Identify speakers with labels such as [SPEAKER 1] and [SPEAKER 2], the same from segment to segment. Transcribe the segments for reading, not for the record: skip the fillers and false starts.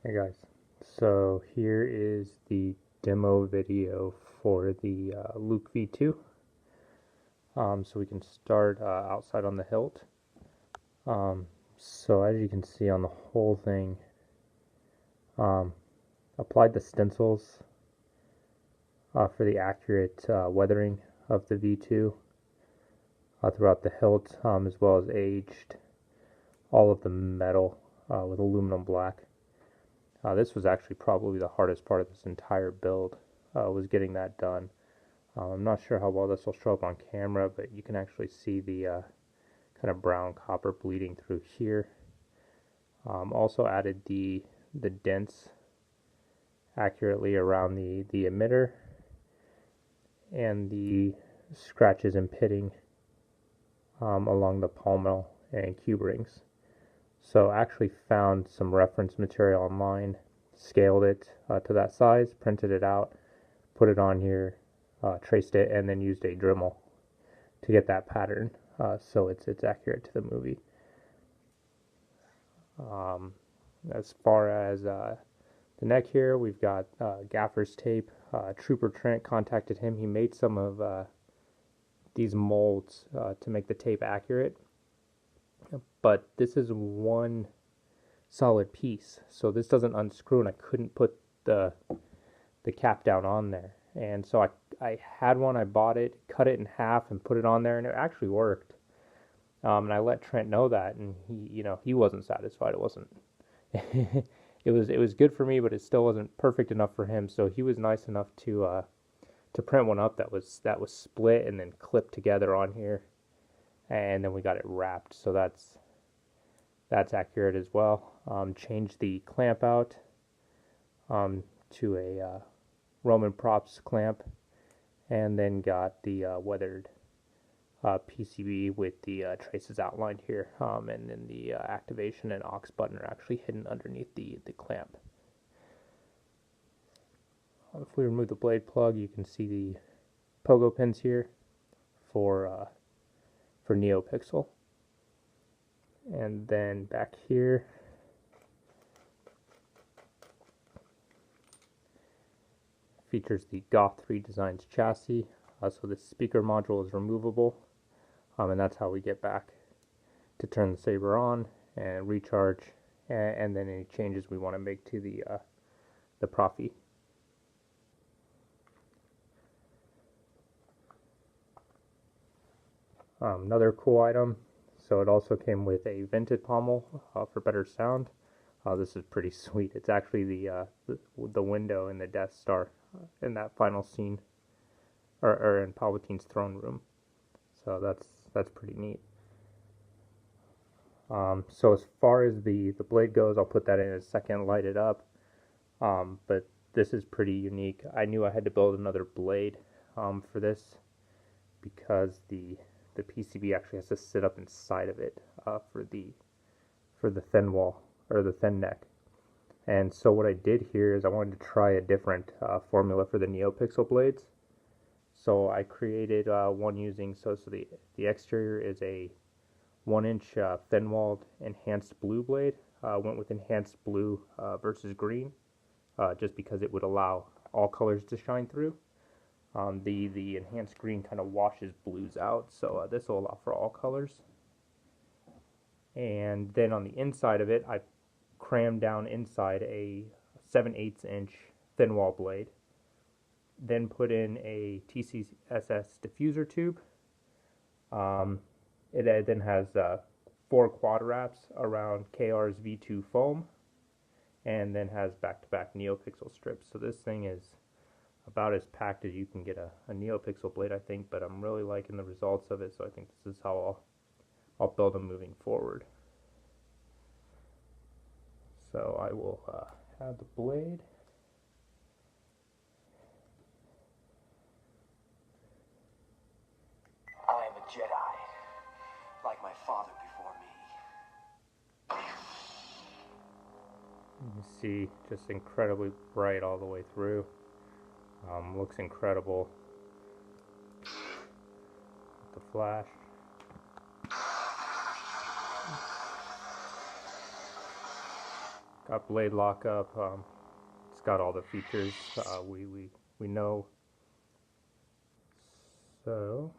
[SPEAKER 1] Hey guys, so here is the demo video for the Luke V2. So we can start outside on the hilt. So as you can see on the whole thing, applied the stencils for the accurate weathering of the V2 throughout the hilt, as well as aged all of the metal with aluminum black. This was actually probably the hardest part of this entire build, was getting that done. I'm not sure how well this will show up on camera, but you can actually see the kind of brown copper bleeding through here. Also added the dents accurately around the emitter and the scratches and pitting along the pommel and cube rings. So I actually found some reference material online, scaled it to that size, printed it out, put it on here, traced it, and then used a Dremel to get that pattern so it's accurate to the movie. As far as the neck here, we've got gaffer's tape. Trooper Trent contacted him. He made some of these molds to make the tape accurate, but this is one solid piece, so this doesn't unscrew, and I couldn't put the cap down on there. And so I had one, I bought it, cut it in half, and put it on there, and it actually worked. And I let Trent know that, and he wasn't satisfied. It wasn't. it was good for me, but it still wasn't perfect enough for him. So he was nice enough to print one up that was split and then clipped together on here, and then we got it wrapped. So that's accurate as well. Changed the clamp out to a Roman props clamp, and then got the weathered PCB with the traces outlined here, and then the activation and aux button are actually hidden underneath the clamp. If we remove the blade plug, you can see the pogo pins here for Neopixel. And then back here, features the Goth 3 Designs chassis. So the speaker module is removable, and that's how we get back to turn the saber on and recharge, and then any changes we want to make to the Proffie. Another cool item, so it also came with a vented pommel for better sound. This is pretty sweet. It's actually the window in the Death Star in that final scene, or in Palpatine's throne room. So that's pretty neat. So as far as the blade goes, I'll put that in a second, light it up. But this is pretty unique. I knew I had to build another blade for this, because the PCB actually has to sit up inside of it for the thin wall, or the thin neck. And so what I did here is I wanted to try a different formula for the Neopixel blades. So I created one using, so the exterior is a 1-inch thin-walled enhanced blue blade. Went with enhanced blue versus green, just because it would allow all colors to shine through. The enhanced green kind of washes blues out, so this will allow for all colors. And then on the inside of it, I crammed down inside a 7/8 inch thin wall blade. Then put in a TCSS diffuser tube. It then has 4 quad wraps around KR's V2 foam, and then has back-to-back Neopixel strips. So this thing is about as packed as you can get a Neopixel blade, I think, but I'm really liking the results of it, so I think this is how I'll build them moving forward. So I will have the blade.
[SPEAKER 2] I am a Jedi, like my father before me.
[SPEAKER 1] You can see just incredibly bright all the way through. Looks incredible. The flash. got blade lockup. It's got all the features we know. So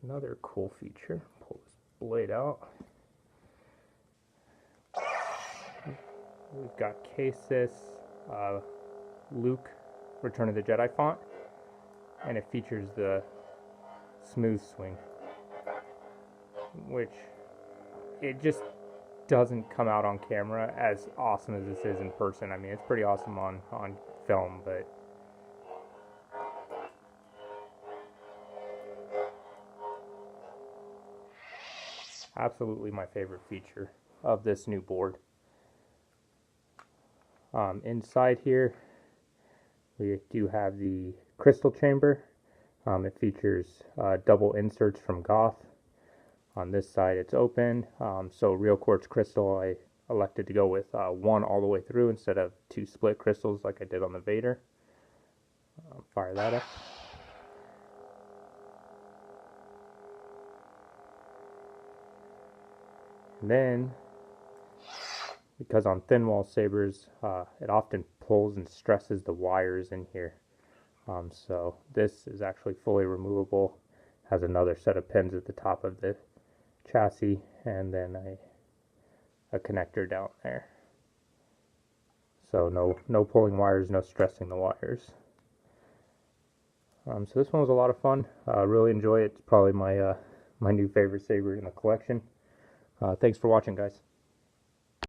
[SPEAKER 1] another cool feature. Pull this blade out. We've got Casis Luke Return of the Jedi font, and it features the smooth swing, which it just doesn't come out on camera as awesome as this is in person. I mean, it's pretty awesome on film, but absolutely my favorite feature of this new board. Inside here, we do have the crystal chamber. It features double inserts from Goth. On this side, it's open. So real quartz crystal, I elected to go with one all the way through instead of two split crystals like I did on the Vader. Fire that up. And then, because on thin wall sabers, it often pulls and stresses the wires in here. So this is actually fully removable. Has another set of pins at the top of the chassis, and then a connector down there. So no pulling wires, no stressing the wires. So this one was a lot of fun. Really enjoy it. It's probably my my new favorite saber in the collection. Thanks for watching, guys.